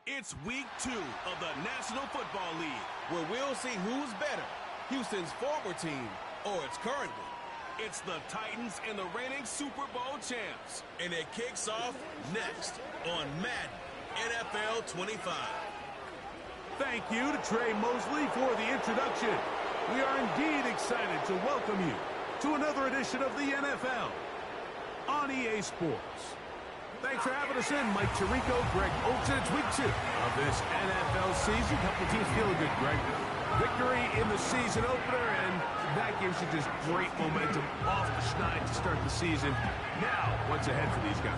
It's Week 2 of the National Football League, where we'll see who's better, Houston's former team or its current one. It's the Titans and the reigning Super Bowl champs. And it kicks off next on Madden NFL 25. Thank you to Trey Mosley for the introduction. We are indeed excited to welcome you to another edition of the NFL on EA Sports. Thanks for having us in, Mike Tirico, Greg Olsen. It's week 2 of this NFL season. Couple teams feeling good, Greg. Victory in the season opener, and that gives you just great momentum off the schneid to start the season. Now, what's ahead for these guys?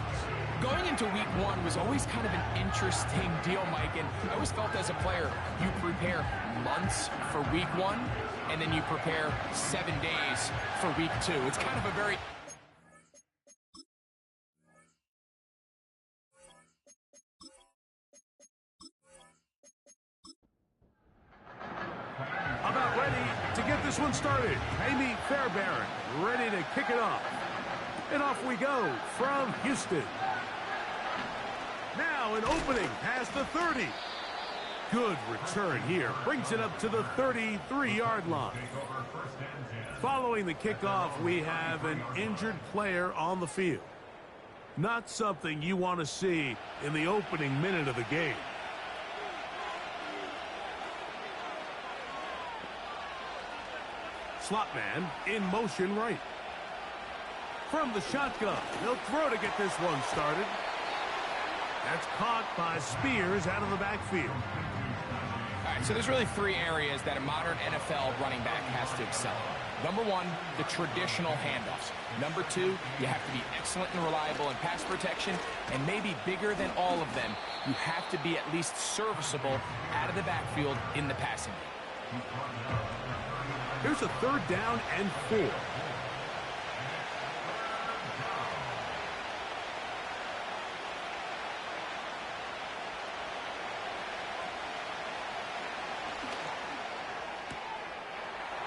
Going into week 1 was always kind of an interesting deal, Mike, and I always felt as a player, you prepare months for week 1, and then you prepare 7 days for week 2. It's kind of a very... About ready to get this one started. Amy Fairbairn ready to kick it off. And off we go from Houston. Now an opening past the 30. Good return here. Brings it up to the 33-yard line. Following the kickoff, we have an injured player on the field. Not something you want to see in the opening minute of the game. Slot man in motion right. From the shotgun, he'll throw to get this one started. That's caught by Spears out of the backfield. All right, so there's really 3 areas that a modern NFL running back has to excel in. Number 1, the traditional handoffs. Number 2, you have to be excellent and reliable in pass protection, and maybe bigger than all of them, you have to be at least serviceable out of the backfield in the passing game. Here's a 3rd down and 4.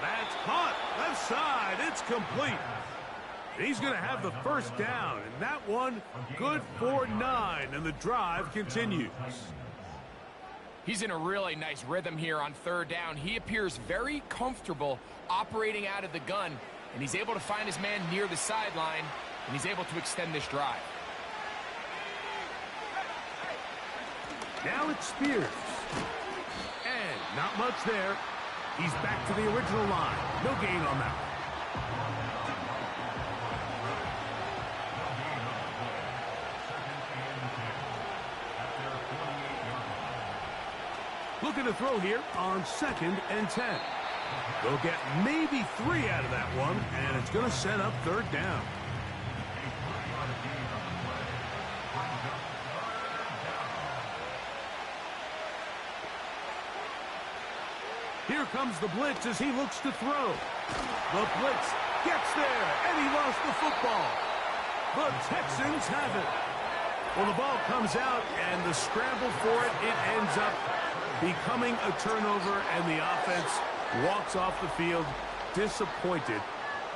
That's caught. Left side. It's complete. He's going to have the 1st down, and that one good for 9, and the drive continues. He's in a really nice rhythm here on 3rd down. He appears very comfortable operating out of the gun, and he's able to find his man near the sideline, and he's able to extend this drive. Now it's Spears. And not much there. He's back to the original line. No gain on that. Looking to throw here on 2nd and 10. They'll get maybe 3 out of that one, and it's going to set up 3rd down. Here comes the blitz as he looks to throw. The blitz gets there, and he lost the football. The Texans have it. Well, the ball comes out, and the scramble for it, it ends up becoming a turnover, and the offense walks off the field disappointed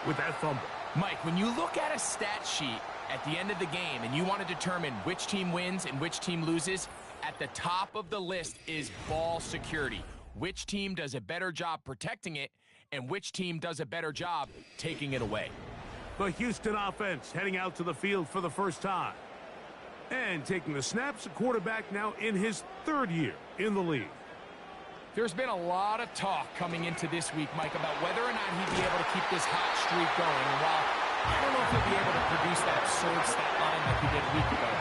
with that fumble. Mike, when you look at a stat sheet at the end of the game and you want to determine which team wins and which team loses, at the top of the list is ball security. Which team does a better job protecting it, and which team does a better job taking it away. The Houston offense heading out to the field for the first time. And taking the snaps, a quarterback now in his 3rd year in the league. There's been a lot of talk coming into this week, Mike, about whether or not he'd be able to keep this hot streak going. And while I don't know if he'll be able to produce that absurd stat line like he did a week ago,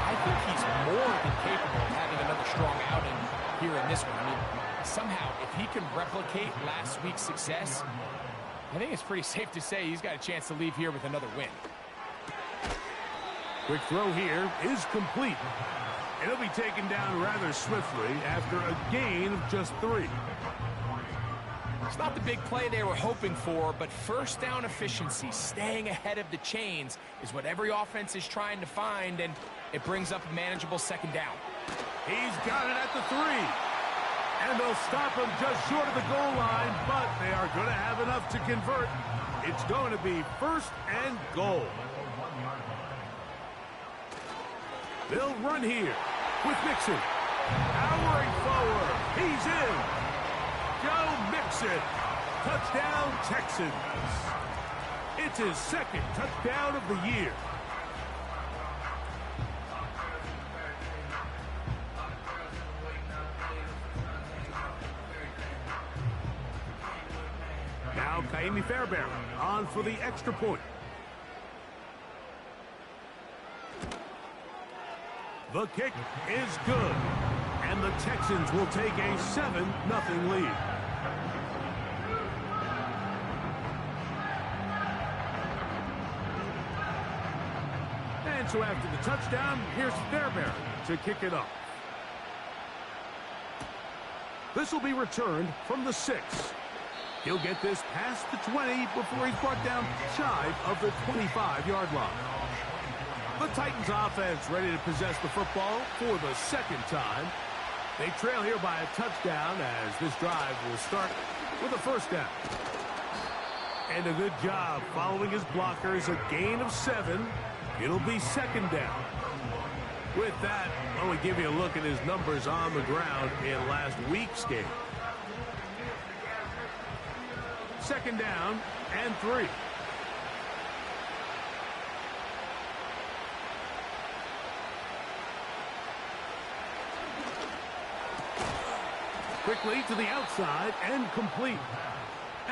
I think he's more than capable of having another strong outing here in this one. I mean, somehow, if he can replicate last week's success, I think it's pretty safe to say he's got a chance to leave here with another win. Quick throw here is complete. And he'll be taken down rather swiftly after a gain of just 3. It's not the big play they were hoping for, but 1st down efficiency, staying ahead of the chains, is what every offense is trying to find, and it brings up a manageable 2nd down. He's got it at the 3. And they'll stop him just short of the goal line, but they are going to have enough to convert. It's going to be 1st and goal. They'll run here with Mixon. Powering forward. He's in. Joe Mixon. Touchdown, Texans. It's his second touchdown of the year. Now Kaimi Fairbairn on for the extra point. The kick is good. And the Texans will take a 7-0 lead. And so after the touchdown, here's Fairbairn to kick it off. This will be returned from the 6. He'll get this past the 20 before he's brought down shy of the 25-yard line. The Titans offense ready to possess the football for the second time. They trail here by a touchdown as this drive will start with a first down. And a good job following his blockers, a gain of 7. It'll be second down. With that, I want to give you a look at his numbers on the ground in last week's game. Second down and 3. Quickly to the outside and complete.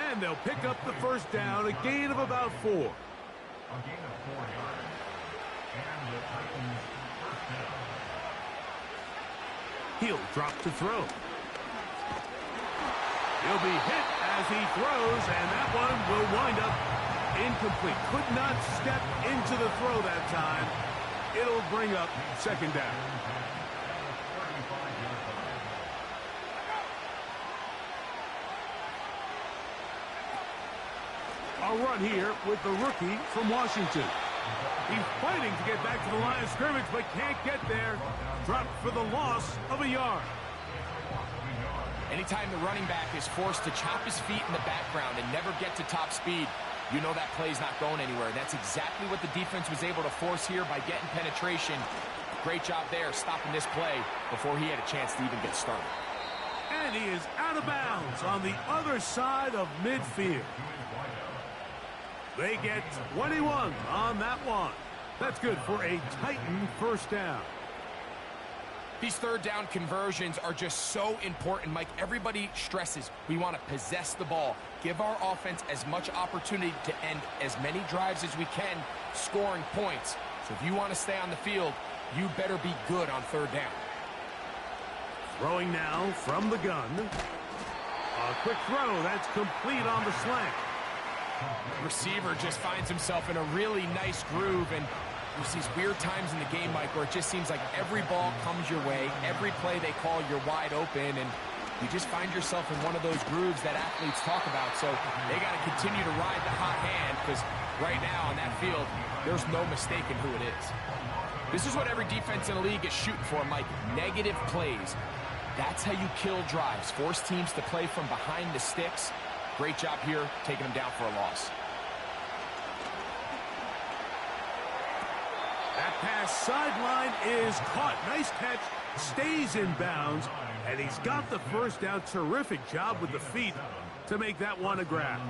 And they'll pick up the first down, a gain of about 4. A gain of 4 yards. And the Titans first down. He'll drop to throw. He'll be hit as he throws, and that one will wind up incomplete. Could not step into the throw that time. It'll bring up second down. A run here with the rookie from Washington. He's fighting to get back to the line of scrimmage, but can't get there. Dropped for the loss of a yard. Anytime the running back is forced to chop his feet in the background and never get to top speed, you know that play's not going anywhere. That's exactly what the defense was able to force here by getting penetration. Great job there, stopping this play before he had a chance to even get started. And he is out of bounds on the other side of midfield. They get 21 on that one. That's good for a Titan first down. These third down conversions are just so important, Mike. Everybody stresses we want to possess the ball, give our offense as much opportunity to end as many drives as we can, scoring points. So if you want to stay on the field, you better be good on third down. Throwing now from the gun. A quick throw that's complete on the slant. Receiver just finds himself in a really nice groove, and there's these weird times in the game, Mike, where it just seems like every ball comes your way, every play they call, you're wide open, and you just find yourself in one of those grooves that athletes talk about. So they got to continue to ride the hot hand, because right now on that field, there's no mistaking who it is. This is what every defense in the league is shooting for, Mike. Negative plays. That's how you kill drives. Force teams to play from behind the sticks. Great job here, taking them down for a loss. That pass sideline is caught. Nice catch, stays in bounds, and he's got the first down. Terrific job with the feet to make that one a grab.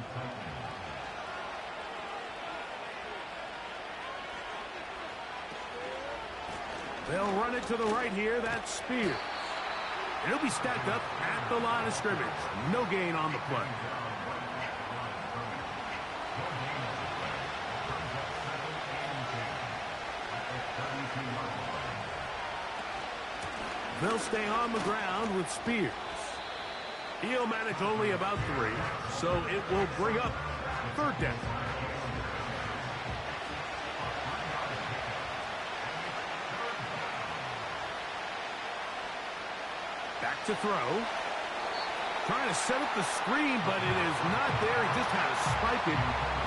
They'll run it to the right here. That's Spears. And he'll be stacked up at the line of scrimmage. No gain on the play. They'll stay on the ground with Spears. He'll manage only about 3, so it will bring up third down. Back to throw. Trying to set up the screen, but it is not there. He just had to spike it.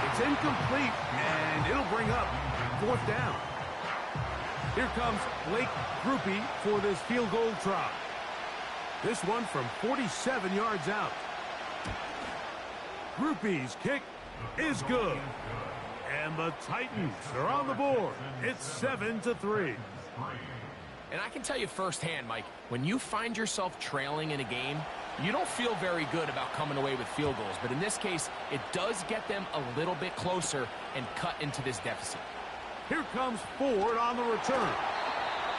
It's incomplete, and it'll bring up fourth down. Here comes Blake Grupe for this field goal try. This one from 47 yards out. Grupe's kick is good. And the Titans are on the board. It's 7-3. And I can tell you firsthand, Mike, when you find yourself trailing in a game, you don't feel very good about coming away with field goals. But in this case, it does get them a little bit closer and cut into this deficit. Here comes Ford on the return.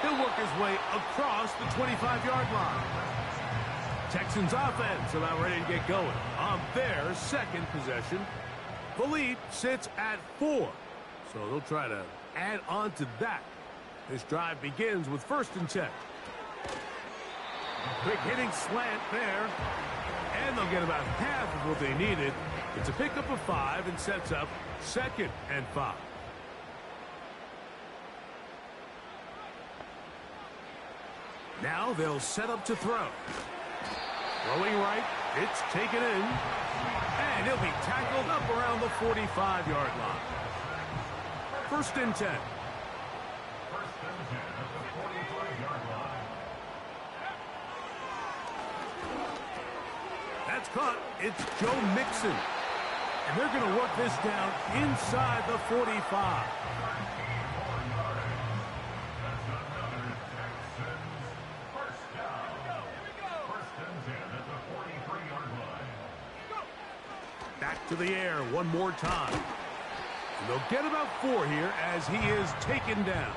He'll work his way across the 25-yard line. Texans offense about ready to get going on their second possession. The lead sits at 4, so they'll try to add on to that. This drive begins with 1st and 10. Quick hitting slant there, and they'll get about half of what they needed. It's a pickup of 5 and sets up 2nd and 5. Now they'll set up to throw. Throwing right, it's taken in, and he'll be tackled up around the 45-yard line. 1st and 10. That's caught. It's Joe Mixon. And they're going to work this down inside the 45. Back to the air one more time. And they'll get about 4 here as he is taken down.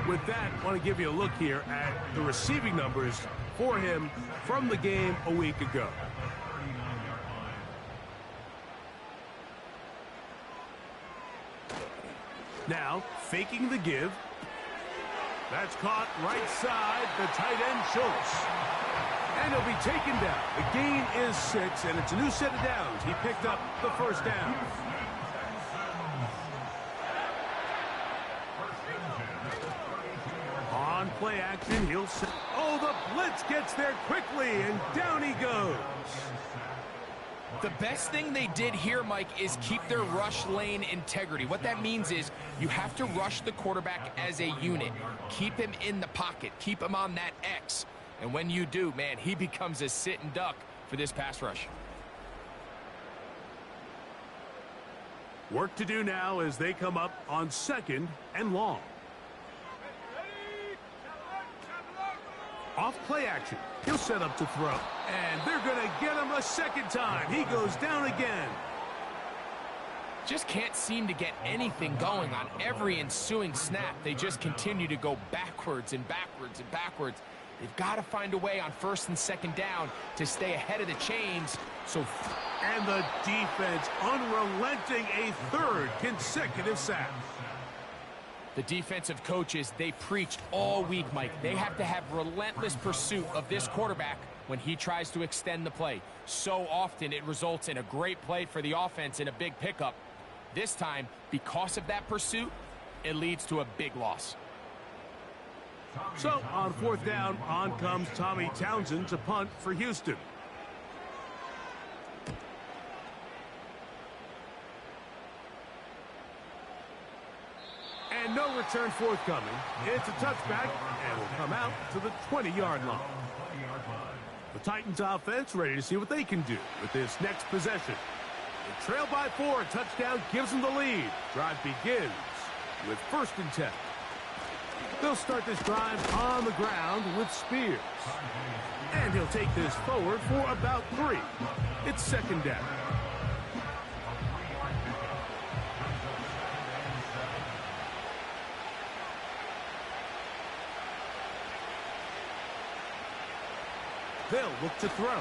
With that, I want to give you a look here at the receiving numbers for him from the game a week ago. Now, faking the give. That's caught right side, the tight end Schultz. And he'll be taken down. The gain is 6, and it's a new set of downs. He picked up the 1st down. On play action, he'll set. Oh, the blitz gets there quickly, and down he goes. The best thing they did here, Mike, is keep their rush lane integrity. What that means is you have to rush the quarterback as a unit. Keep him in the pocket. Keep him on that X. And when you do, man, he becomes a sitting duck for this pass rush. Work to do now as they come up on 2nd and long. Off play action. He'll set up to throw. And they're going to get him a 2nd time. He goes down again. Just can't seem to get anything going on every ensuing snap. They just continue to go backwards and backwards and backwards. They've got to find a way on 1st and 2nd down to stay ahead of the chains. And the defense unrelenting, a 3rd consecutive sack. The defensive coaches, they preached all week, Mike. They have to have relentless pursuit of this quarterback when he tries to extend the play. So often it results in a great play for the offense and a big pickup. This time, because of that pursuit, it leads to a big loss. So on 4th down, on comes Tommy Townsend to punt for Houston. And no return forthcoming. It's a touchback and will come out to the 20-yard line. The Titans offense ready to see what they can do with this next possession. They trail by 4. A touchdown gives them the lead. Drive begins with 1st and 10. They'll start this drive on the ground with Spears. And he'll take this forward for about 3. It's 2nd down. They'll look to throw.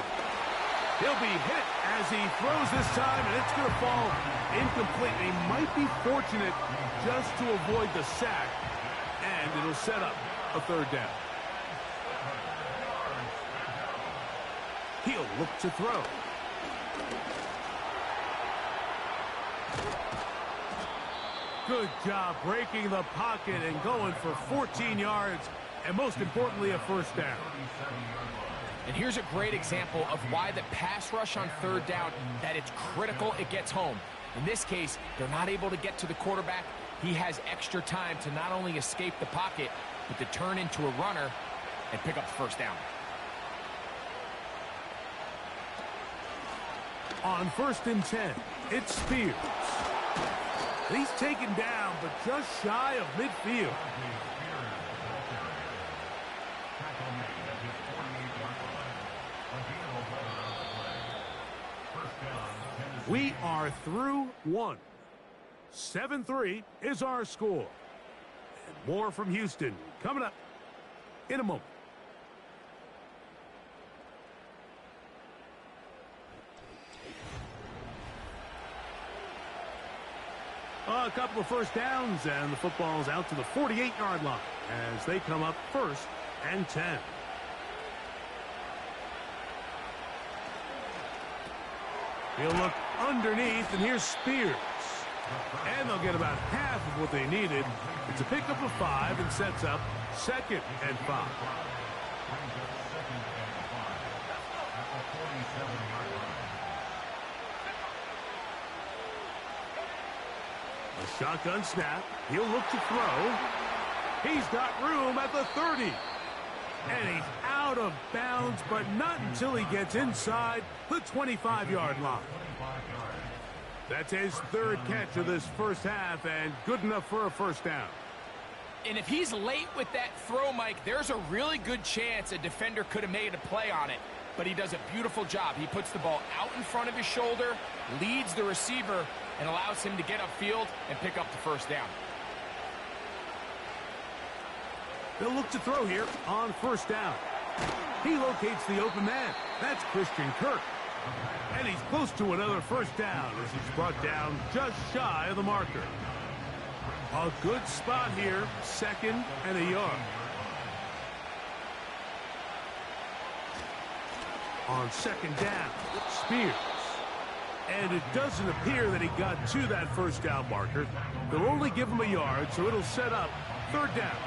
He'll be hit as he throws this time, and it's going to fall incomplete. He might be fortunate just to avoid the sack, and it'll set up a 3rd down. He'll look to throw. Good job breaking the pocket and going for 14 yards, and most importantly, a 1st down. And here's a great example of why the pass rush on 3rd down, that it's critical it gets home. In this case, they're not able to get to the quarterback. He has extra time to not only escape the pocket, but to turn into a runner and pick up the 1st down. On 1st and 10, it's Spears. He's taken down, but just shy of midfield. We are through one. 7-3 is our score. And more from Houston coming up in a moment. A couple of first downs, and the football's out to the 48-yard line as they come up 1st and 10. He'll look underneath, and here's Spears. And they'll get about half of what they needed. It's a pickup of 5 and sets up 2nd and 5. A shotgun snap. He'll look to throw. He's got room at the 30. And he's out of bounds, but not until he gets inside the 25-yard line. That's his 3rd catch of this first half, and good enough for a first down. And if he's late with that throw, Mike, there's a really good chance a defender could have made a play on it. But he does a beautiful job. He puts the ball out in front of his shoulder, leads the receiver, and allows him to get upfield and pick up the first down. They'll look to throw here on first down. He locates the open man. That's Christian Kirk. And he's close to another first down as he's brought down just shy of the marker. A good spot here, 2nd and a yard. On 2nd down, Spears. And it doesn't appear that he got to that first down marker. They'll only give him a yard, so it'll set up 3rd down.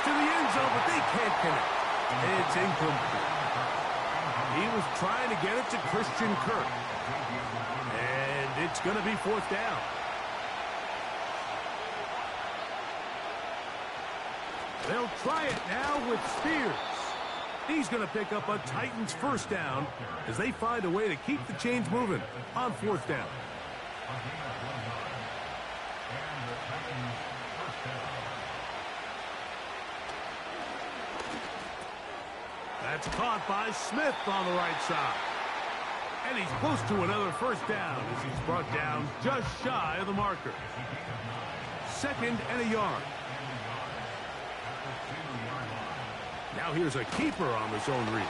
To the end zone, but they can't connect. It's incomplete. He was trying to get it to Christian Kirk. And it's going to be 4th down. They'll try it now with Spears. He's going to pick up a Titans first down as they find a way to keep the chains moving on 4th down. That's caught by Smith on the right side. And he's close to another first down as he's brought down just shy of the marker. 2nd and a yard. Now here's a keeper on the zone read.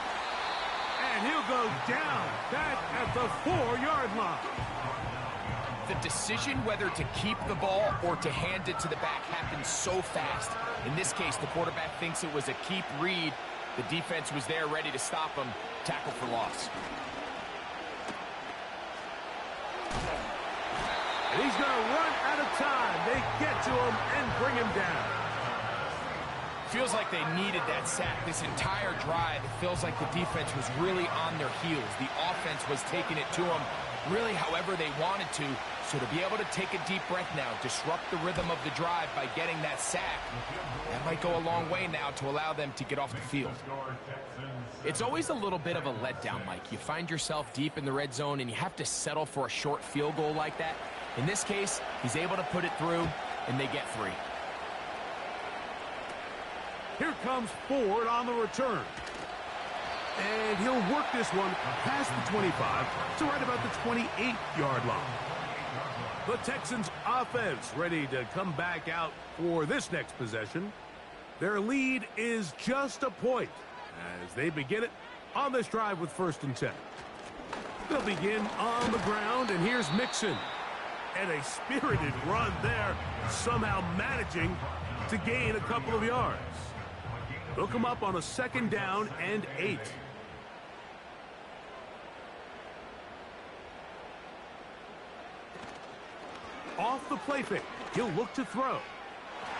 And he'll go down back at the 4-yard line. The decision whether to keep the ball or to hand it to the back happens so fast. In this case, the quarterback thinks it was a keep read. The defense was there ready to stop him. Tackle for loss. And he's going to run out of time. They get to him and bring him down. Feels like they needed that sack this entire drive. It feels like the defense was really on their heels. The offense was taking it to them really however they wanted to. So to be able to take a deep breath now, disrupt the rhythm of the drive by getting that sack, that might go a long way now to allow them to get off the field. It's always a little bit of a letdown, Mike. You find yourself deep in the red zone and you have to settle for a short field goal like that. In this case, he's able to put it through, and they get 3. Here comes Ford on the return. And he'll work this one past the 25 to right about the 28-yard line. The Texans offense ready to come back out for this next possession. Their lead is just a point as they begin it on this drive with 1st and 10. They'll begin on the ground, and here's Mixon. And a spirited run there, somehow managing to gain a couple of yards. They'll come up on a 2nd down and 8. Off the play fake, he'll look to throw.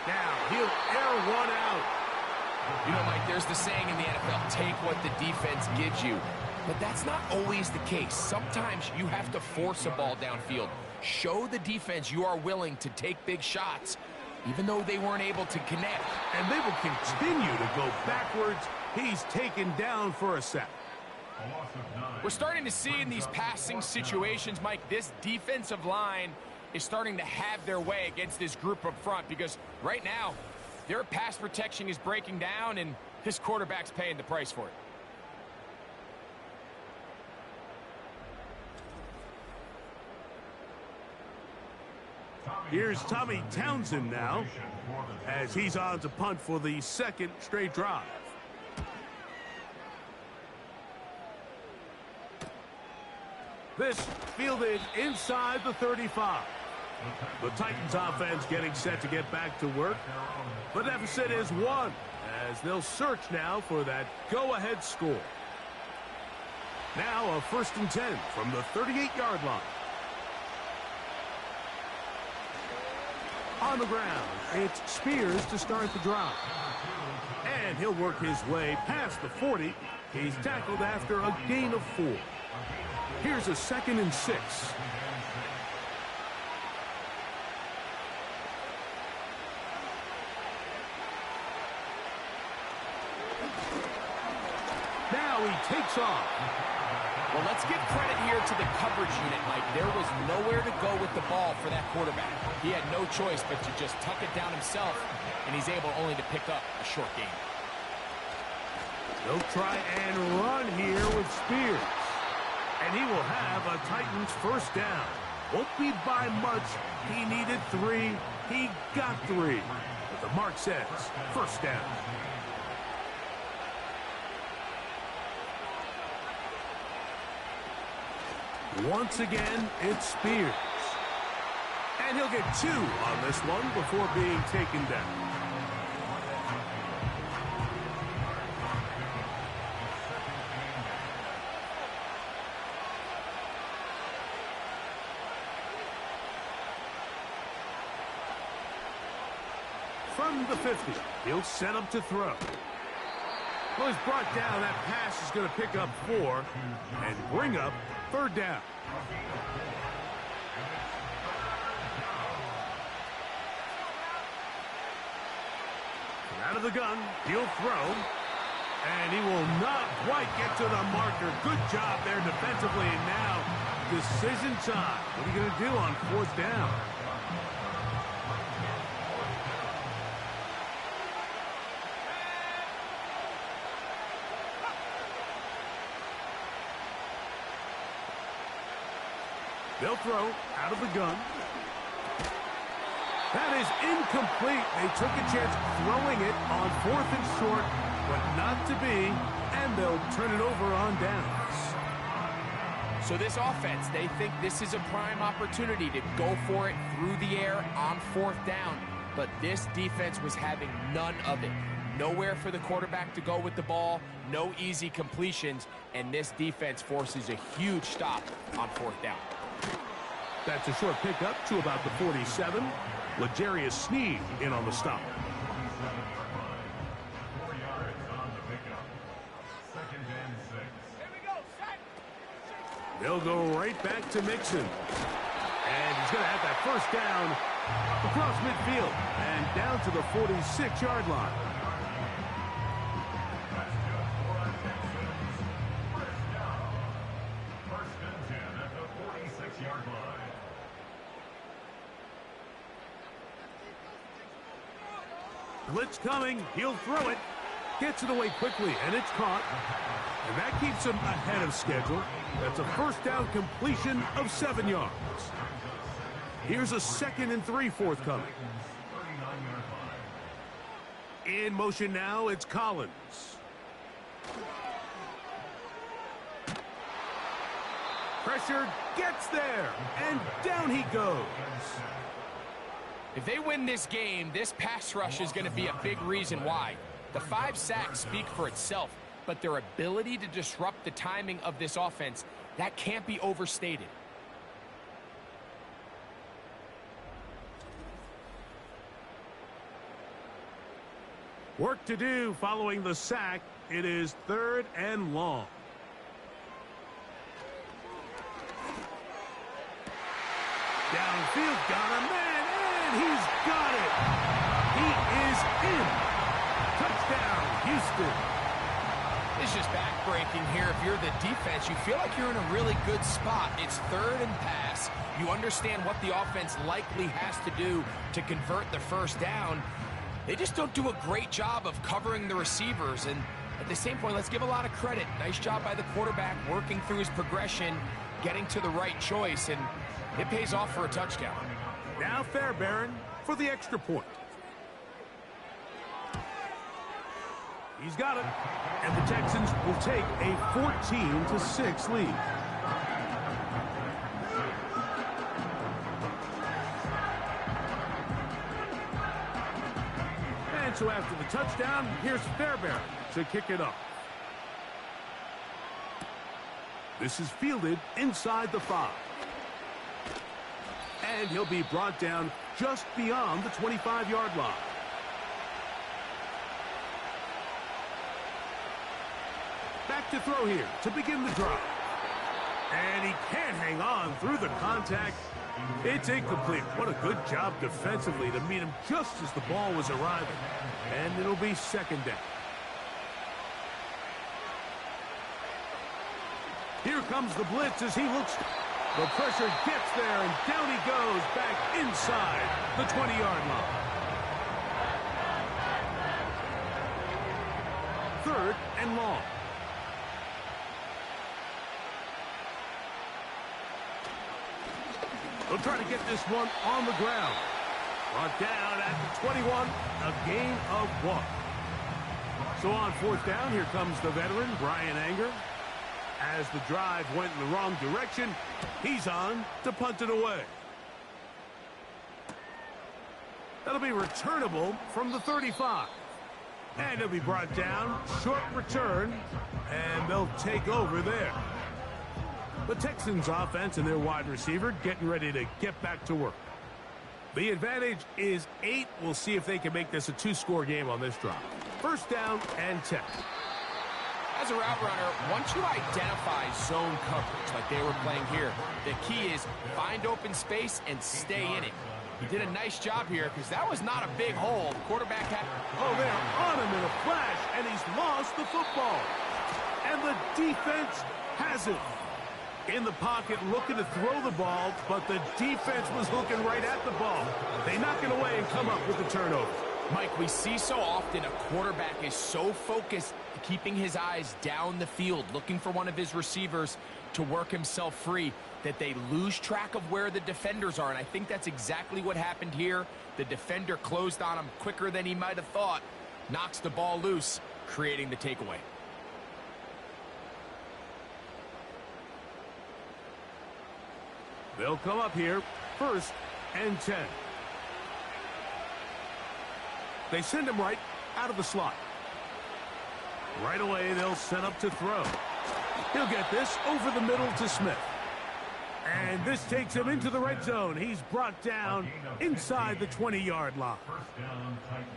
Now he'll air one out. You know, Mike, there's the saying in the NFL, take what the defense gives you. But that's not always the case. Sometimes you have to force a ball downfield. Show the defense you are willing to take big shots, even though they weren't able to connect. And they will continue to go backwards. He's taken down for a sack. We're starting to see in these passing situations, Mike, this defensive line is starting to have their way against this group up front, because right now, their pass protection is breaking down, and this quarterback's paying the price for it. Here's Tommy Townsend now, as he's on to punt for the second straight drive. This fielded inside the 35. The Titans offense getting set to get back to work. The deficit is 1, as they'll search now for that go-ahead score. Now a 1st and 10 from the 38-yard line. On the ground, it's Spears to start the drive. And he'll work his way past the 40. He's tackled after a gain of 4. Here's a 2nd and 6. Now he takes off. Well, let's give credit here to the coverage unit, Mike. There was nowhere to go with the ball for that quarterback. He had no choice but to just tuck it down himself, and he's able only to pick up a short gain. They'll try and run here with Spears. And he will have a Titans 1st down. Won't be by much. He needed 3. He got 3. But the mark says 1st down. Once again, it's Spears. And he'll get 2 on this one before being taken down. From the 50, he'll set up to throw. Well, he's brought down. That pass is going to pick up 4 and bring up 3rd down. Out of the gun, he'll throw. And he will not quite get to the marker. Good job there defensively. And now, decision time. What are you going to do on 4th down? They'll throw out of the gun. That is incomplete. They took a chance throwing it on 4th and short, but not to be, and they'll turn it over on downs. So this offense, they think this is a prime opportunity to go for it through the air on 4th down, but this defense was having none of it. Nowhere for the quarterback to go with the ball, no easy completions, and this defense forces a huge stop on 4th down. That's a short pickup to about the 47. L'Jarius Sneed in on the stop. 4 yards on the pickup. 2nd and 6. They'll go right back to Mixon. And he's going to have that 1st down across midfield and down to the 46-yard line. That's good for our Texans. 1st down. 1st and 10 at the 46-yard line. Blitz coming. He'll throw it. Gets it away quickly, and it's caught. And that keeps him ahead of schedule. That's a 1st down completion of 7 yards. Here's a 2nd and 3 forthcoming. In motion now, it's Collins. Pressure gets there, and down he goes. If they win this game, this pass rush is going to be a big reason why. The 5 sacks speak for itself, but their ability to disrupt the timing of this offense, that can't be overstated. Work to do following the sack. It is 3rd and long. Downfield, got a man, and he's got it. He is in. Touchdown, Houston. It's just back-breaking here. If you're the defense, you feel like you're in a really good spot. It's third and pass. You understand what the offense likely has to do to convert the first down. They just don't do a great job of covering the receivers. And at the same point, let's give a lot of credit. Nice job by the quarterback working through his progression, getting to the right choice, and it pays off for a touchdown. Now Fairbairn for the extra point. He's got it. And the Texans will take a 14-6 lead. And so after the touchdown, here's Fairbairn to kick it off. This is fielded inside the 5. And he'll be brought down just beyond the 25-yard line. Back to throw here to begin the drive. And he can't hang on through the contact. It's incomplete. What a good job defensively to meet him just as the ball was arriving. And it'll be second down. Here comes the blitz as he looks. The pressure gets there, and down he goes back inside the 20-yard line. Third and long. They'll try to get this one on the ground. Brought down at the 21, a gain of 1. So on fourth down, here comes the veteran, Brian Anger. As the drive went in the wrong direction, he's on to punt it away. That'll be returnable from the 35. And it'll be brought down, short return, and they'll take over there. The Texans offense and their wide receiver getting ready to get back to work. The advantage is 8. We'll see if they can make this a 2-score game on this drive. First down and 10. As a route runner, once you identify zone coverage like they were playing here, the key is find open space and stay in it. He did a nice job here because that was not a big hole. The quarterback had... Oh, they're on him in a flash, and he's lost the football. And the defense has it. In the pocket, looking to throw the ball, but the defense was looking right at the ball. They knock it away and come up with the turnover. Mike, we see so often a quarterback is so focused, keeping his eyes down the field, looking for one of his receivers to work himself free, that they lose track of where the defenders are. And I think that's exactly what happened here. The defender closed on him quicker than he might have thought, knocks the ball loose, creating the takeaway. They'll come up here, first and 10. They send him right out of the slot. Right away, they'll set up to throw. He'll get this over the middle to Smith. And this takes him into the red zone. He's brought down inside the 20-yard line. First down, Titans.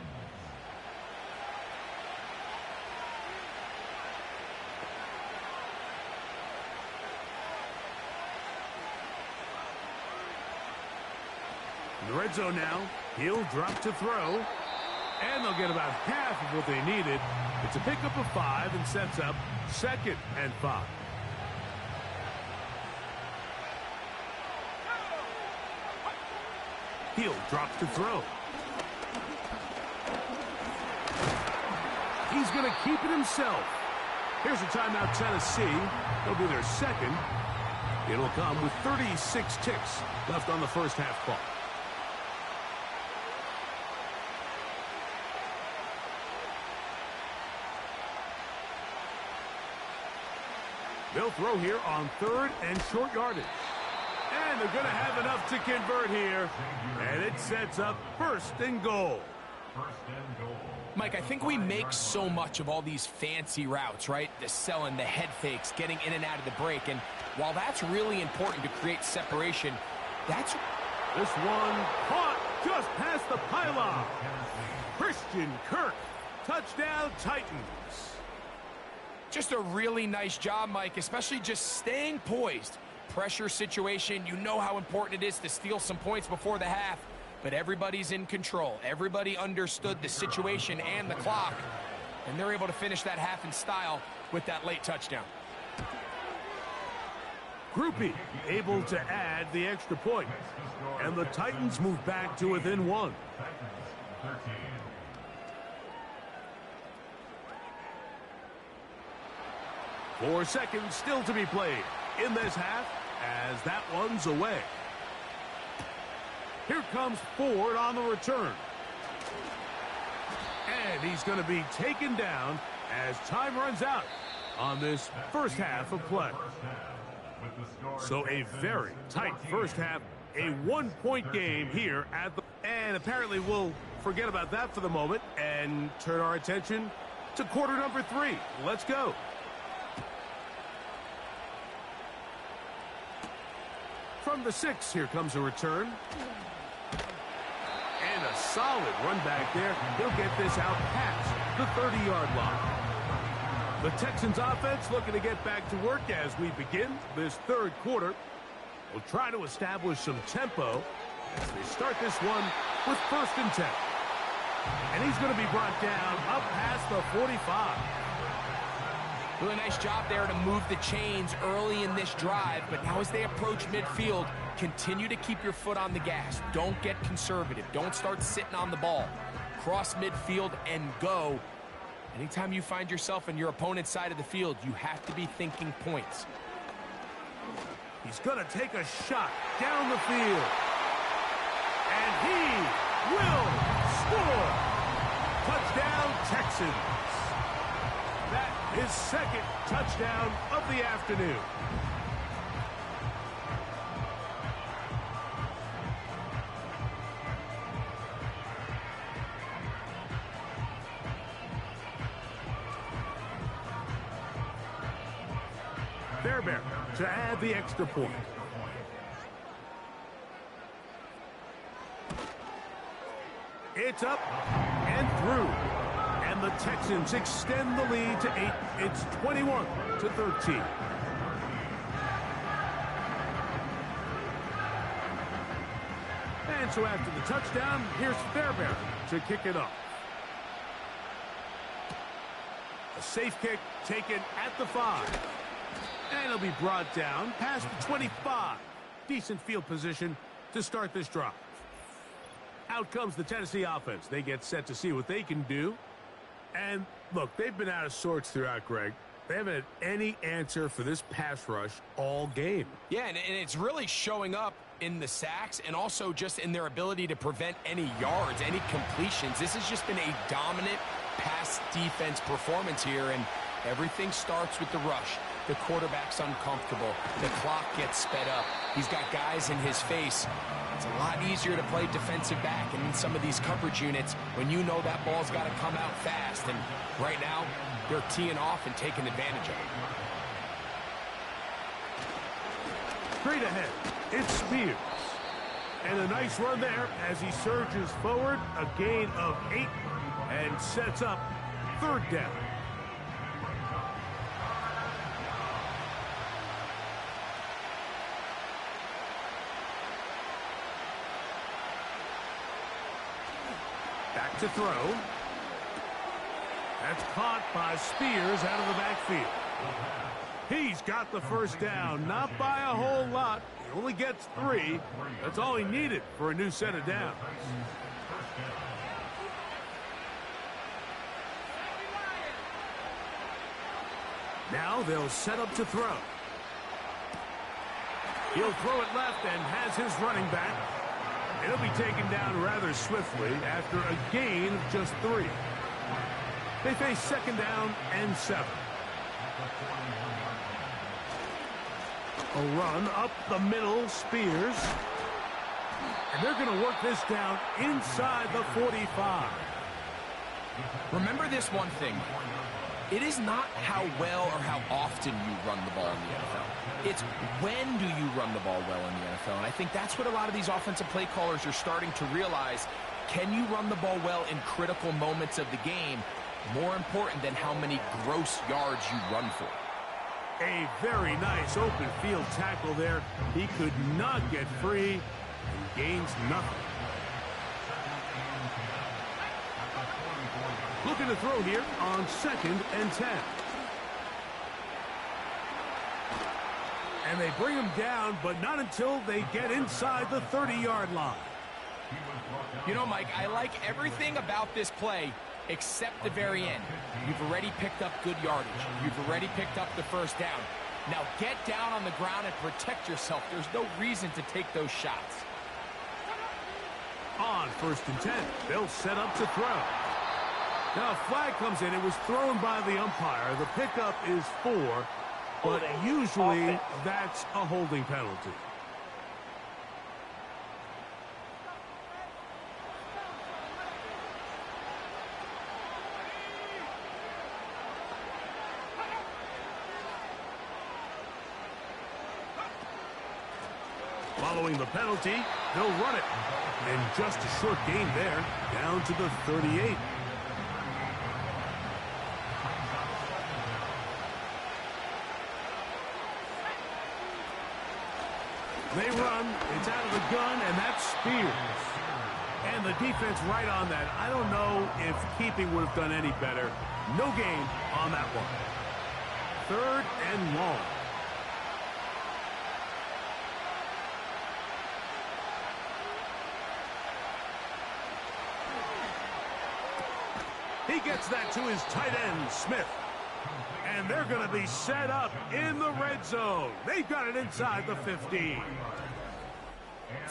In the red zone now, he'll drop to throw. And they'll get about half of what they needed. It's a pickup of 5 and sets up second and 5. He'll drop to throw. He's going to keep it himself. Here's a timeout, Tennessee. They'll be their second. It'll come with 36 ticks left on the first half clock. They'll throw here on third and short yardage. And they're going to have enough to convert here. And it sets up first and goal. First and goal. Mike, I think we make so much of all these fancy routes, right? The selling, the head fakes, getting in and out of the break. And while that's really important to create separation, that's... This one caught just past the pylon. Christian Kirk. Touchdown, Titans. Just a really nice job, Mike, especially just staying poised. Pressure situation, you know how important it is to steal some points before the half, but everybody's in control. Everybody understood the situation and the clock, And they're able to finish that half in style with that late touchdown. Groupie able to add the extra point. And the Titans move back to within one. 4 seconds still to be played in this half as that one's away. Here comes Ford on the return. And he's going to be taken down as time runs out on this first half of play. So a very tight first half, a one-point game here at the... And apparently we'll forget about that for the moment and turn our attention to quarter number 3. Let's go. From the 6, here comes a return. And a solid run back there. He'll get this out past the 30-yard line. The Texans offense looking to get back to work as we begin this third quarter. We'll try to establish some tempo as they start this one with 1st and 10. And he's going to be brought down up past the 45. Really nice job there to move the chains early in this drive, but now as they approach midfield, continue to keep your foot on the gas. Don't get conservative. Don't start sitting on the ball. Cross midfield and go. Anytime you find yourself on your opponent's side of the field, you have to be thinking points. He's going to take a shot down the field. And he will score. Touchdown, Texans. That is 2nd touchdown of the afternoon. Fairbairn to add the extra point. It's up and through. And the Texans extend the lead to 8. It's 21-13. And so after the touchdown, here's Fairbairn to kick it off. A safe kick taken at the 5. And he'll be brought down past the 25. Decent field position to start this drive. Out comes the Tennessee offense. They get set to see what they can do. And look, they've been out of sorts throughout, Greg. They haven't had any answer for this pass rush all game. Yeah, and it's really showing up in the sacks and also just in their ability to prevent any yards, any completions. This has just been a dominant pass defense performance here, and everything starts with the rush. The quarterback's uncomfortable. The clock gets sped up. He's got guys in his face. It's a lot easier to play defensive back and in some of these coverage units when you know that ball's got to come out fast. And right now, they're teeing off and taking advantage of it. Straight ahead, it's Spears. And a nice run there as he surges forward. A gain of 8 and sets up 3rd down. Back to throw. That's caught by Spears out of the backfield. He's got the 1st down, not by a whole lot. He only gets 3. That's all he needed for a new set of downs. Now they'll set up to throw. He'll throw it left and has his running back. It'll be taken down rather swiftly after a gain of just 3. They face 2nd down and 7. A run up the middle, Spears. And they're going to work this down inside the 45. Remember this one thing. It is not how well or how often you run the ball in the NFL. It's when do you run the ball well in the NFL. And I think that's what a lot of these offensive play callers are starting to realize. Can you run the ball well in critical moments of the game? More important than how many gross yards you run for. A very nice open field tackle there. He could not get free and gains nothing. Looking to throw here on 2nd and 10. And they bring him down, but not until they get inside the 30-yard line. You know, Mike, I like everything about this play except the very end. You've already picked up good yardage. You've already picked up the first down. Now get down on the ground and protect yourself. There's no reason to take those shots. On 1st and 10, they'll set up to throw. Now a flag comes in. It was thrown by the umpire. The pickup is 4, but usually that's a holding penalty. Following the penalty, they'll run it. And just a short gain there, down to the 38. They run, it's out of the gun, and that's Spears. And the defense right on that. I don't know if keeping would have done any better. No gain on that one. 3rd and long. He gets that to his tight end, Smith. And they're going to be set up in the red zone. They've got it inside the 15.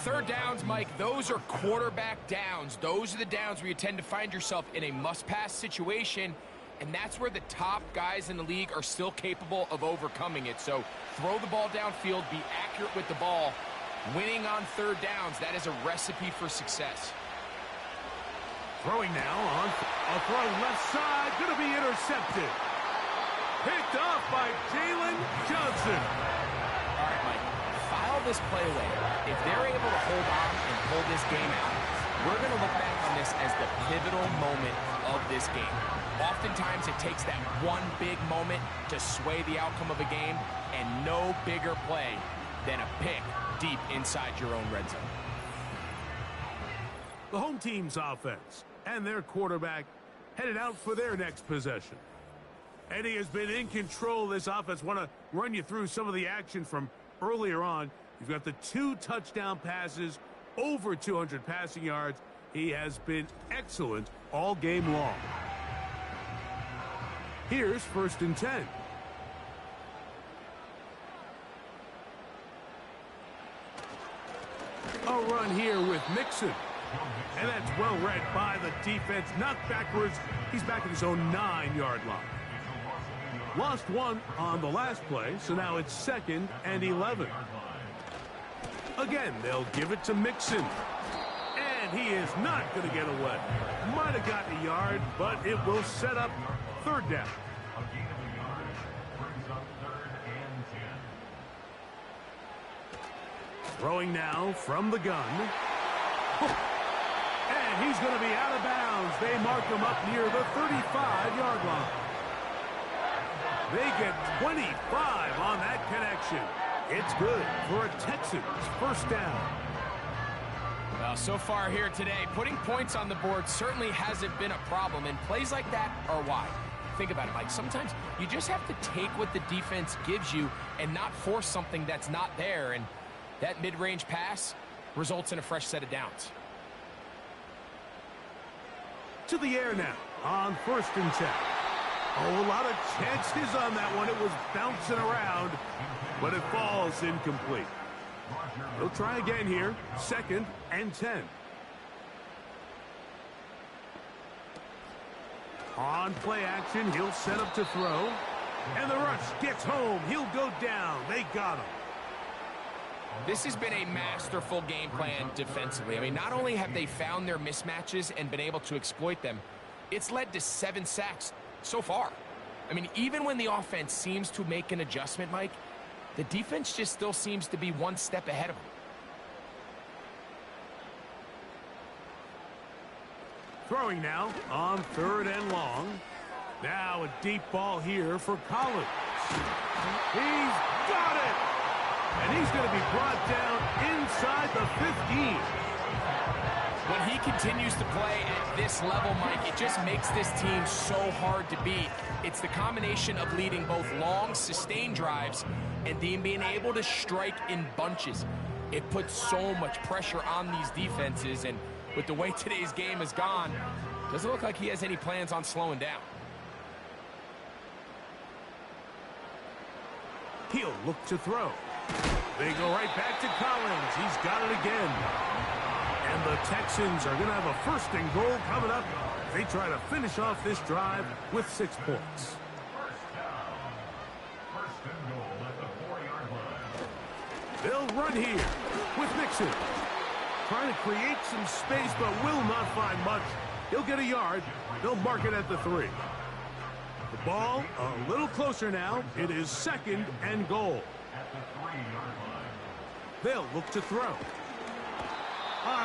3rd downs, Mike, those are quarterback downs. Those are the downs where you tend to find yourself in a must-pass situation, and that's where the top guys in the league are still capable of overcoming it. So throw the ball downfield, be accurate with the ball. Winning on 3rd downs, that is a recipe for success. Throwing now on a throw left side, going to be intercepted. Picked off by Jalen Johnson. All right, Mike, file this play away. If they're able to hold on and pull this game out, we're going to look back on this as the pivotal moment of this game. Oftentimes, it takes that one big moment to sway the outcome of a game, and no bigger play than a pick deep inside your own red zone. The home team's offense and their quarterback headed out for their next possession. Eddie has been in control of this offense. Want to run you through some of the action from earlier on. You've got the 2 touchdown passes, over 200 passing yards. He has been excellent all game long. Here's 1st and 10. A run here with Mixon. And that's well read by the defense. Knocked backwards. He's back at his own 9-yard line. Lost 1 on the last play, so now it's 2nd and 11. Again, they'll give it to Mixon. And he is not going to get away. Might have gotten a yard, but it will set up 3rd down. Throwing now from the gun. And he's going to be out of bounds. They mark him up near the 35-yard line. They get 25 on that connection. It's good for a Texans 1st down. Well, so far here today, putting points on the board certainly hasn't been a problem, and plays like that are why. Think about it, Mike. Sometimes you just have to take what the defense gives you and not force something that's not there, and that mid-range pass results in a fresh set of downs. To the air now on 1st and 10. Oh, a lot of chances on that one. It was bouncing around, but it falls incomplete. They'll try again here. 2nd and 10. On play action, he'll set up to throw. And the rush gets home. He'll go down. They got him. This has been a masterful game plan defensively. I mean, not only have they found their mismatches and been able to exploit them, it's led to 7 sacks so far. I mean, even when the offense seems to make an adjustment, Mike, the defense just still seems to be one step ahead of them. Throwing now on 3rd and long. Now a deep ball here for Collins. He's got it! And he's going to be brought down inside the 15. When he continues to play at this level, Mike, it just makes this team so hard to beat. It's the combination of leading both long, sustained drives and then being able to strike in bunches. It puts so much pressure on these defenses, and with the way today's game has gone, doesn't look like he has any plans on slowing down. He'll look to throw. They go right back to Collins. He's got it again. And the Texans are going to have a 1st and goal coming up. They try to finish off this drive with 6 points. First and goal at the 4-yard line. They'll run here with Mixon. Trying to create some space, but will not find much. He'll get a yard. They'll mark it at the 3. The ball a little closer now. It is 2nd and goal. At the 3-yard line. They'll look to throw.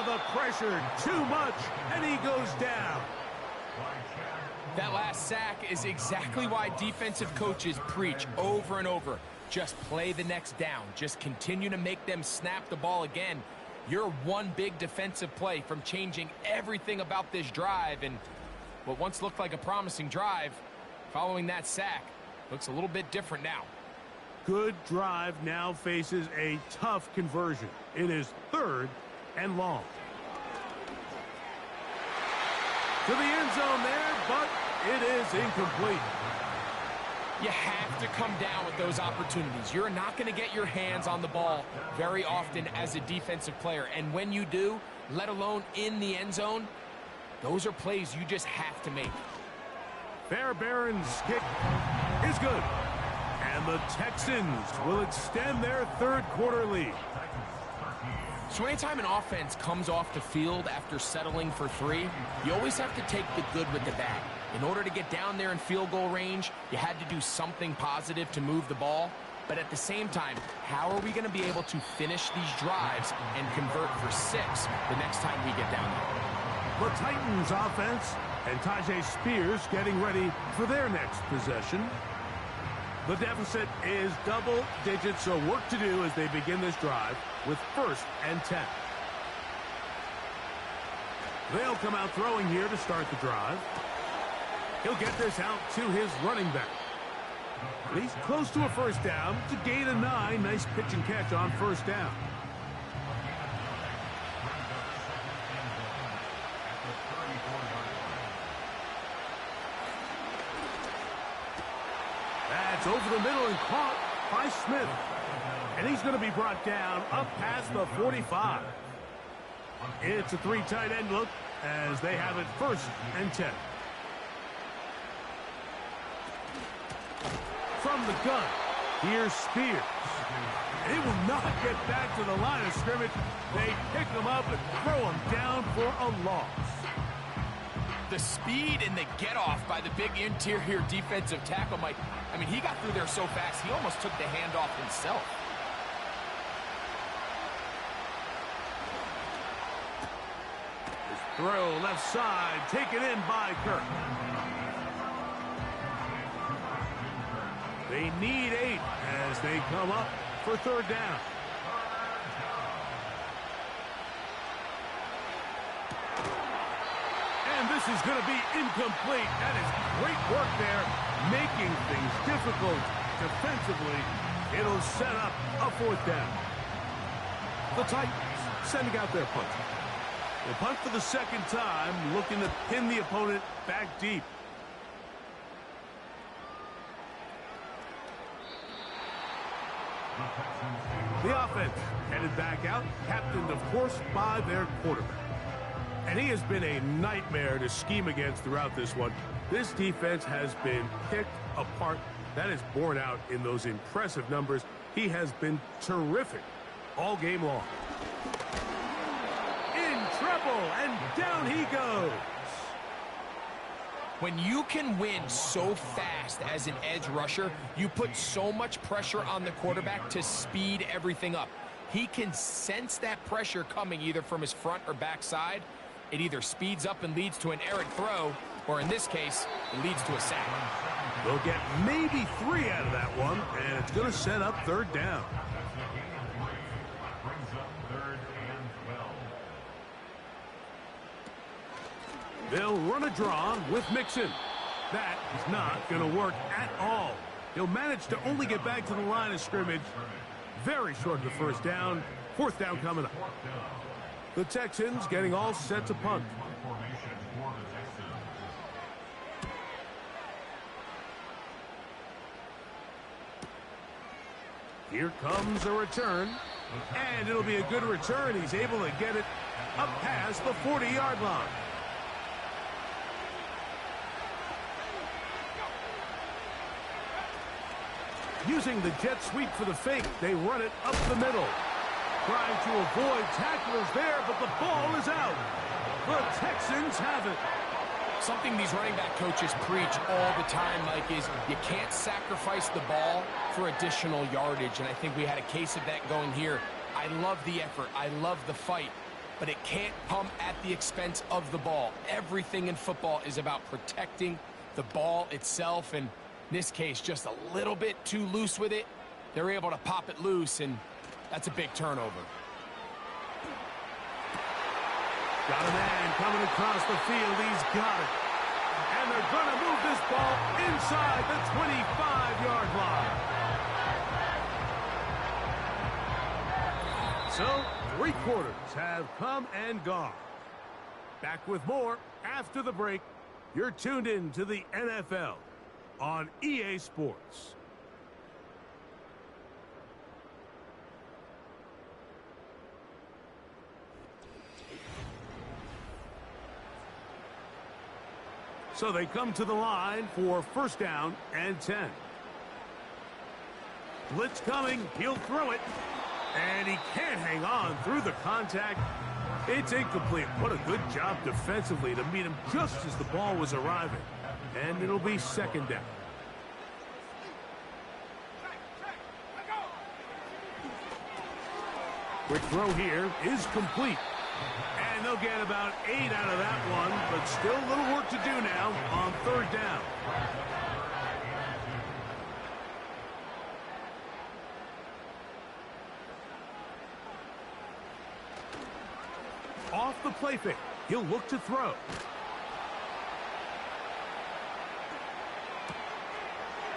The pressure, too much, and he goes down. That last sack is exactly why defensive coaches preach over and over. Just play the next down. Just continue to make them snap the ball again. You're one big defensive play from changing everything about this drive, and what once looked like a promising drive, following that sack, looks a little bit different now. Good drive now faces a tough conversion. It is 3rd and long. To the end zone there, but it is incomplete. You have to come down with those opportunities. You're not going to get your hands on the ball very often as a defensive player. And when you do, let alone in the end zone, those are plays you just have to make. Fairbairn's kick is good. And the Texans will extend their 3rd quarter lead. So anytime an offense comes off the field after settling for 3, you always have to take the good with the bad. In order to get down there in field goal range, you had to do something positive to move the ball. But at the same time, how are we going to be able to finish these drives and convert for 6 the next time we get down there? The Titans offense and Tajay Spears getting ready for their next possession. The deficit is double digits, so work to do as they begin this drive with 1st and 10. They'll come out throwing here to start the drive. He'll get this out to his running back. He's close to a 1st down to gain a 9. Nice pitch and catch on 1st down. That's over the middle and caught by Smith. And he's going to be brought down up past the 45. It's a 3 tight end look as they have it 1st and 10. From the gun, here's Spears. He will not get back to the line of scrimmage. They pick him up and throw him down for a loss. The speed and the get-off by the big interior defensive tackle, Mike. I mean, he got through there so fast, he almost took the handoff himself. His throw left side, taken in by Kirk. They need 8 as they come up for 3rd down. And this is going to be incomplete. That is great work there, making things difficult defensively. It'll set up a 4th down. The Titans sending out their punt. They punt for the 2nd time, looking to pin the opponent back deep. The offense headed back out, captained, of course, by their quarterback. And he has been a nightmare to scheme against throughout this one. This defense has been picked apart. That is borne out in those impressive numbers. He has been terrific all game long. In trouble, and down he goes. When you can win so fast as an edge rusher, you put so much pressure on the quarterback to speed everything up. He can sense that pressure coming either from his front or back side. It either speeds up and leads to an errant throw, or in this case, it leads to a sack. They'll get maybe 3 out of that one, and it's going to set up 3rd down. Brings up 3rd and 12. They'll run a draw with Mixon. That is not going to work at all. He'll manage to only get back to the line of scrimmage. Very short of the first down. Fourth down coming up. The Texans getting all set to punt. Here comes a return. And it'll be a good return. He's able to get it up past the 40-yard line. Using the jet sweep for the fake, they run it up the middle. Trying to avoid tacklers there, but the ball is out. The Texans have it. Something these running back coaches preach all the time, Mike, is you can't sacrifice the ball for additional yardage, and I think we had a case of that going here. I love the effort. I love the fight, but it can't come at the expense of the ball. Everything in football is about protecting the ball itself, and in this case, just a little bit too loose with it. They're able to pop it loose, and that's a big turnover. Got a man coming across the field. He's got it. And they're going to move this ball inside the 25-yard line. So, 3 quarters have come and gone. Back with more after the break. You're tuned in to the NFL on EA Sports. So they come to the line for first down and 10. Blitz coming. He'll throw it. And he can't hang on through the contact. It's incomplete. What a good job defensively to meet him just as the ball was arriving. And it'll be second down. Quick throw here is complete. And they'll get about 8 out of that one, but still a little work to do now on third down. Off the play fake. He'll look to throw.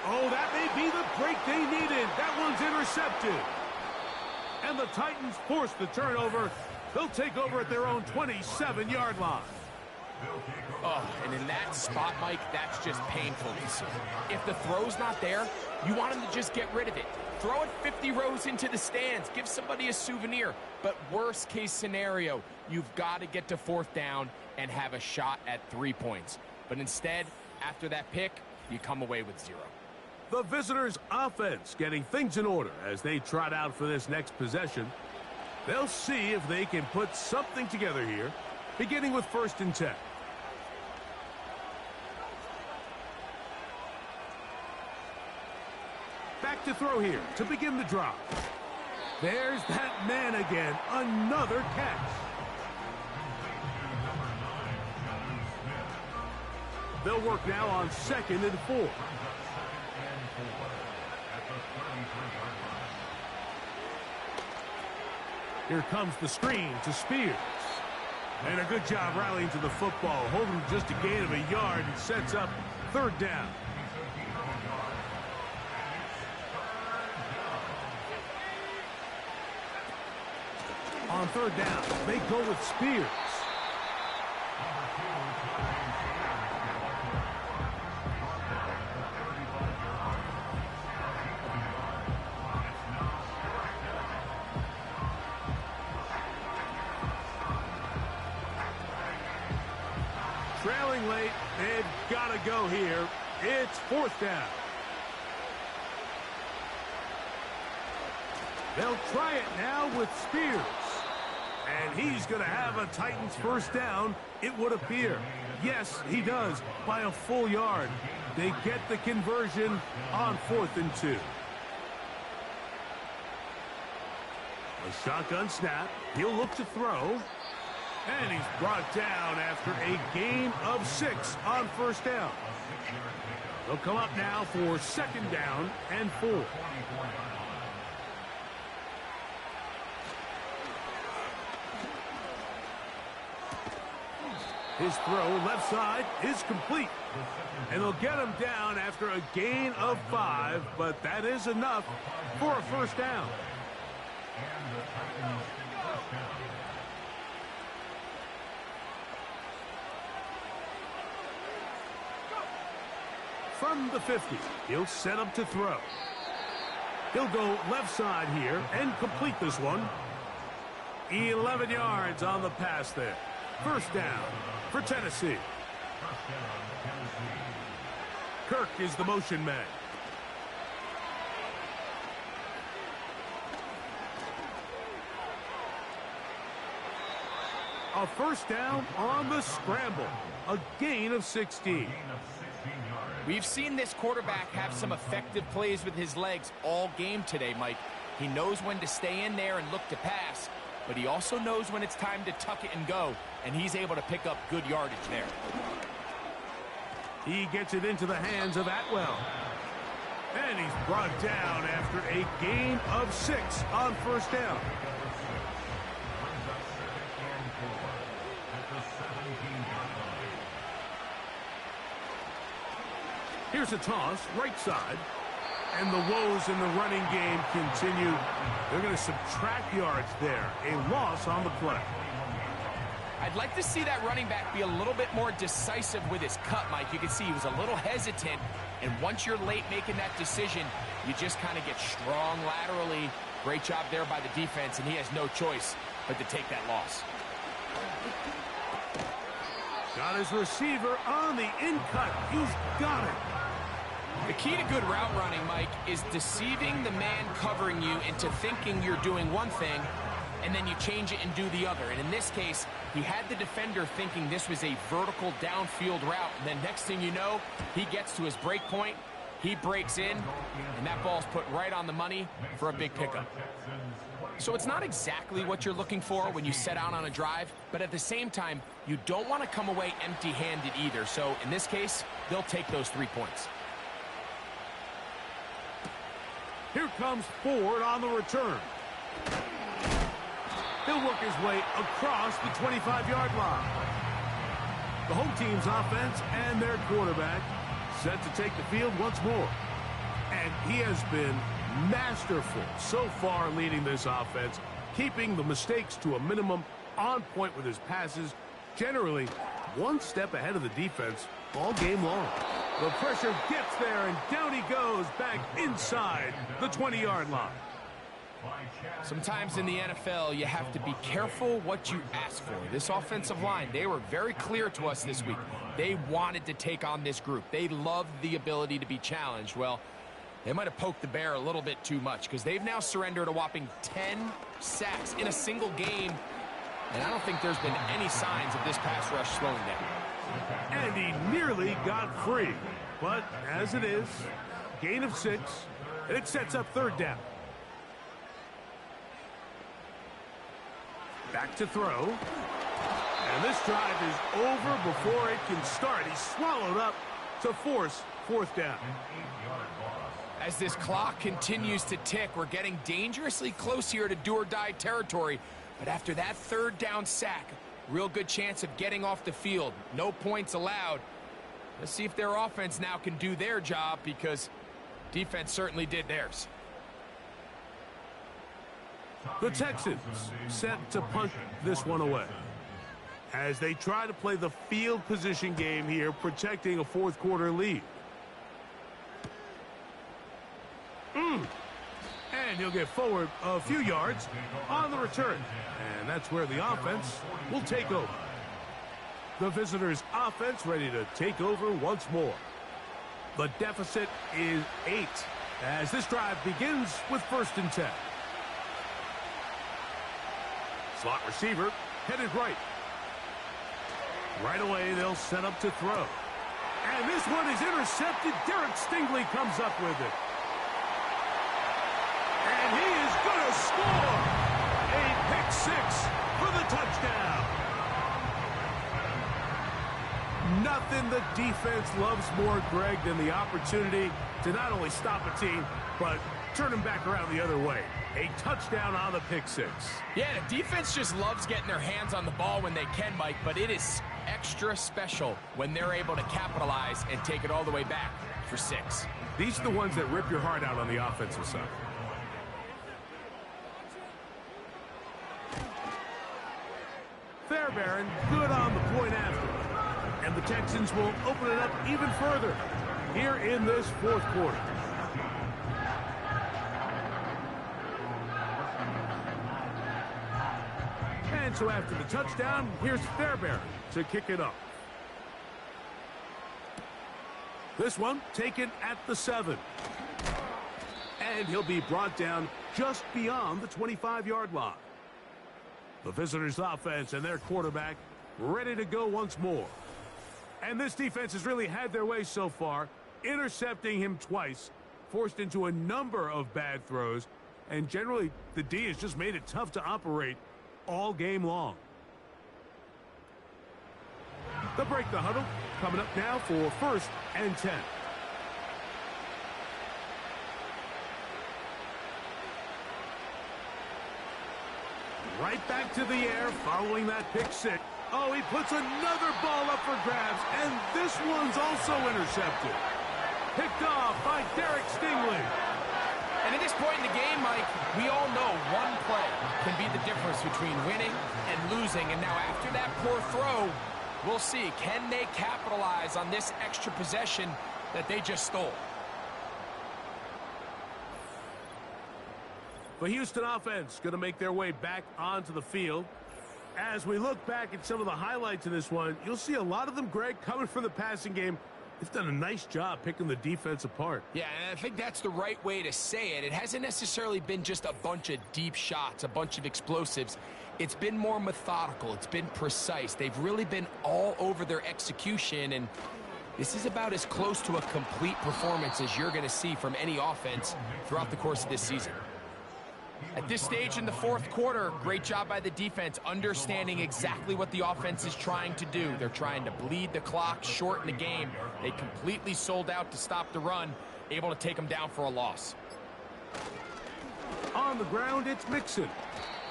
Oh, that may be the break they needed. That one's intercepted. And the Titans force the turnover. They'll take over at their own 27-yard line. Oh, and in that spot, Mike, that's just painful to see. If the throw's not there, you want him to just get rid of it. Throw it 50 rows into the stands. Give somebody a souvenir. But worst case scenario, you've got to get to fourth down and have a shot at 3 points. But instead, after that pick, you come away with 0. The visitors' offense getting things in order as they trot out for this next possession. They'll see if they can put something together here, beginning with first and 10. Back to throw here to begin the drive. There's that man again. Another catch. They'll work now on 2nd and 4. Here comes the screen to Spears. And a good job rallying to the football, holding just a gain of a yard and sets up third down. On third down, they go with Spears. Trailing late, they've got to go here. It's fourth down. They'll try it now with Spears. And he's going to have a Titans first down, it would appear. Yes, he does, by a full yard. They get the conversion on 4th and 2. A shotgun snap. He'll look to throw. And he's brought down after a gain of 6 on first down. They'll come up now for second down and 4. His throw left side is complete. And they'll get him down after a gain of 5, but that is enough for a first down. And the Titans first down. From the 50, he'll set up to throw. He'll go left side here and complete this one. 11 yards on the pass there. First down for Tennessee. First down, Tennessee. Kirk is the motion man. A first down on the scramble. A gain of 16. Gain of 16 yards. We've seen this quarterback have some effective plays with his legs all game today, Mike. He knows when to stay in there and look to pass, but he also knows when it's time to tuck it and go, and he's able to pick up good yardage there. He gets it into the hands of Atwell. And he's brought down after a gain of 6 on first down. Brings up 2nd and 4 at the 17-yard line. Here's a toss, right side. And the woes in the running game continue. They're going to subtract yards there. A loss on the play. I'd like to see that running back be a little bit more decisive with his cut, Mike. You can see he was a little hesitant, and once you're late making that decision, you just kind of get strong laterally. Great job there by the defense, and he has no choice but to take that loss. Got his receiver on the in-cut. He's got it. The key to good route running, Mike, is deceiving the man covering you into thinking you're doing one thing, and then you change it and do the other. And in this case, he had the defender thinking this was a vertical downfield route, and then next thing you know, he gets to his break point, he breaks in, and that ball's put right on the money for a big pickup. So it's not exactly what you're looking for when you set out on a drive, but at the same time, you don't want to come away empty-handed either. So in this case, they'll take those 3 points. Here comes Ford on the return. He'll work his way across the 25-yard line. The home team's offense and their quarterback set to take the field once more. And he has been masterful so far leading this offense, keeping the mistakes to a minimum, on point with his passes, generally one step ahead of the defense all game long. The pressure gets there, and down he goes back inside the 20-yard line. Sometimes in the NFL, you have to be careful what you ask for. This offensive line, they were very clear to us this week. They wanted to take on this group. They loved the ability to be challenged. Well, they might have poked the bear a little bit too much because they've now surrendered a whopping 10 sacks in a single game, and I don't think there's been any signs of this pass rush slowing down. And he nearly got free. But as it is, gain of 6, and it sets up third down. Back to throw. And this drive is over before it can start. He's swallowed up to force fourth down. As this clock continues to tick, we're getting dangerously close here to do-or-die territory. But after that third down sack, real good chance of getting off the field. No points allowed. Let's see if their offense now can do their job, because defense certainly did theirs. The Texans set to punt this one away as they try to play the field position game here, protecting a fourth quarter lead. And he'll get forward a few yards on the return. And that's where the offense will take over. The visitors' offense ready to take over once more. The deficit is 8 as this drive begins with 1st and 10. Slot receiver headed right. Right away, they'll set up to throw. And this one is intercepted. Derek Stingley comes up with it. And he is going to score. A pick 6 for the touchdown. Nothing the defense loves more, Greg, than the opportunity to not only stop a team, but turn them back around the other way. A touchdown on the pick 6. Yeah, the defense just loves getting their hands on the ball when they can, Mike, but it is extra special when they're able to capitalize and take it all the way back for 6. These are the ones that rip your heart out on the offensive side. Fairbairn, good on the point after. And the Texans will open it up even further here in this fourth quarter. And so after the touchdown, here's Fairbairn to kick it off. This one taken at the 7. And he'll be brought down just beyond the 25-yard line. The visitors' offense and their quarterback ready to go once more. And this defense has really had their way so far, intercepting him twice, forced into a number of bad throws, and generally the D has just made it tough to operate all game long. They'll break the huddle. Coming up now for 1st and 10. Right back to the air following that pick 6. Oh, he puts another ball up for grabs, and this one's also intercepted. Picked off by Derek Stingley. And at this point in the game, Mike, we all know one play can be the difference between winning and losing. And now after that poor throw, we'll see, can they capitalize on this extra possession that they just stole? The Houston offense going to make their way back onto the field. As we look back at some of the highlights in this one, you'll see a lot of them, Greg, coming from the passing game. They've done a nice job picking the defense apart. Yeah, and I think that's the right way to say it. It hasn't necessarily been just a bunch of deep shots, a bunch of explosives. It's been more methodical. It's been precise. They've really been all over their execution, and this is about as close to a complete performance as you're going to see from any offense throughout the course of this season. At this stage in the fourth quarter, great job by the defense, understanding exactly what the offense is trying to do. They're trying to bleed the clock, shorten the game. They completely sold out to stop the run, able to take them down for a loss. On the ground, it's Mixon.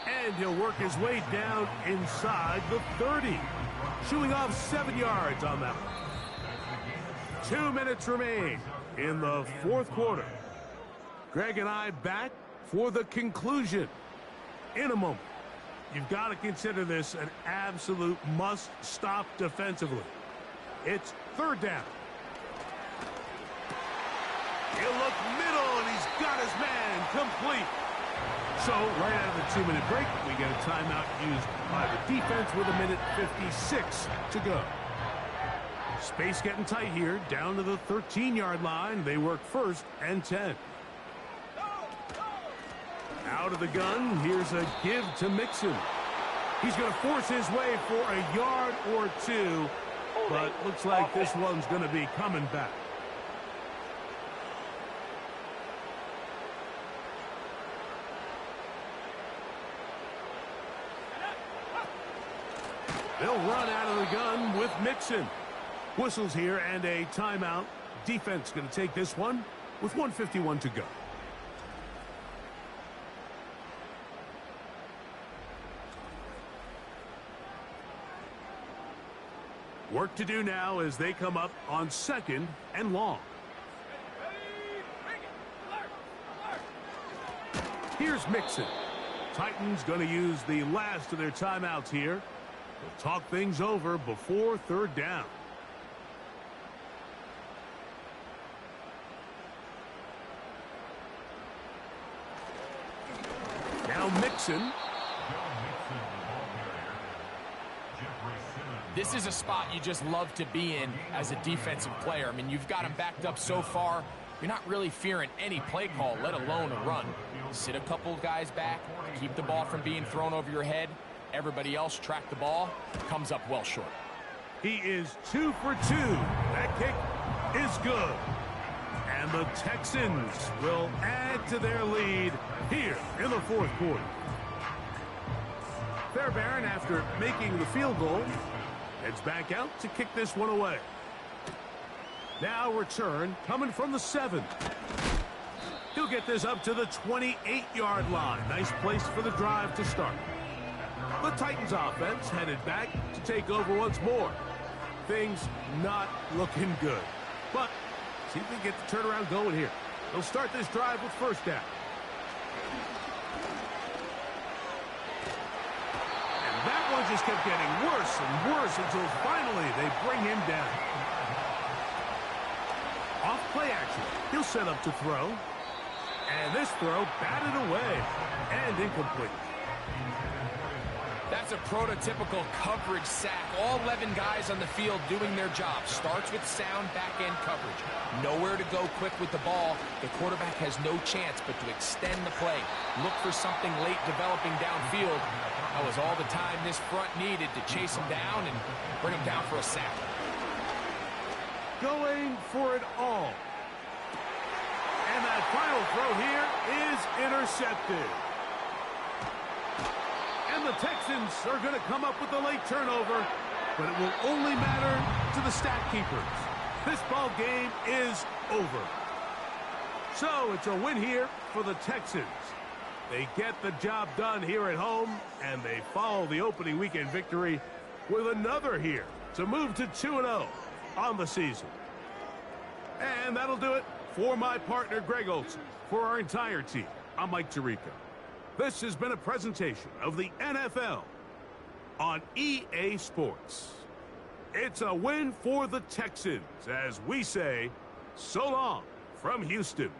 And he'll work his way down inside the 30. Shooing off 7 yards on that one. 2 minutes remain in the fourth quarter. Greg and I back for the conclusion in a moment. You've got to consider this an absolute must-stop defensively. It's 3rd down. He'll look middle, and he's got his man complete. So, right out of the 2-minute break, we get a timeout used by the defense with 1:56 to go. Space getting tight here, down to the 13-yard line. They work 1st and 10. Out of the gun, here's a give to Mixon. He's going to force his way for a yard or 2, but looks like this one's going to be coming back. They'll run out of the gun with Mixon. Whistles here and a timeout. Defense going to take this one with 1:51 to go. Work to do now as they come up on 2nd and long. Here's Mixon. Titans going to use the last of their timeouts here. They'll talk things over before 3rd down. Now Mixon. This is a spot you just love to be in as a defensive player. I mean, you've got him backed up so far, you're not really fearing any play call, let alone a run. Sit a couple guys back, keep the ball from being thrown over your head. Everybody else track the ball, comes up well short. He is 2 for 2. That kick is good. And the Texans will add to their lead here in the fourth quarter. Fairbairn, after making the field goal, heads back out to kick this one away. Now return coming from the 7. He'll get this up to the 28-yard line. Nice place for the drive to start. The Titans offense headed back to take over once more. Things not looking good. But see if they get the turnaround going here. They'll start this drive with first down. And that one just kept getting worse and worse until finally they bring him down. Off play action. He'll set up to throw. And this throw batted away and incomplete. That's a prototypical coverage sack. All 11 guys on the field doing their job. Starts with sound back-end coverage. Nowhere to go quick with the ball. The quarterback has no chance but to extend the play. Look for something late developing downfield. That was all the time this front needed to chase him down and bring him down for a sack. Going for it all. And that final throw here is intercepted. And the Texans are going to come up with a late turnover, but it will only matter to the stat keepers. This ball game is over. So it's a win here for the Texans. They get the job done here at home, and they follow the opening weekend victory with another here to move to 2-0 on the season. And that'll do it for my partner, Greg Olson. For our entire team, I'm Mike Tirico. This has been a presentation of the NFL on EA Sports. It's a win for the Texans as we say so long from Houston.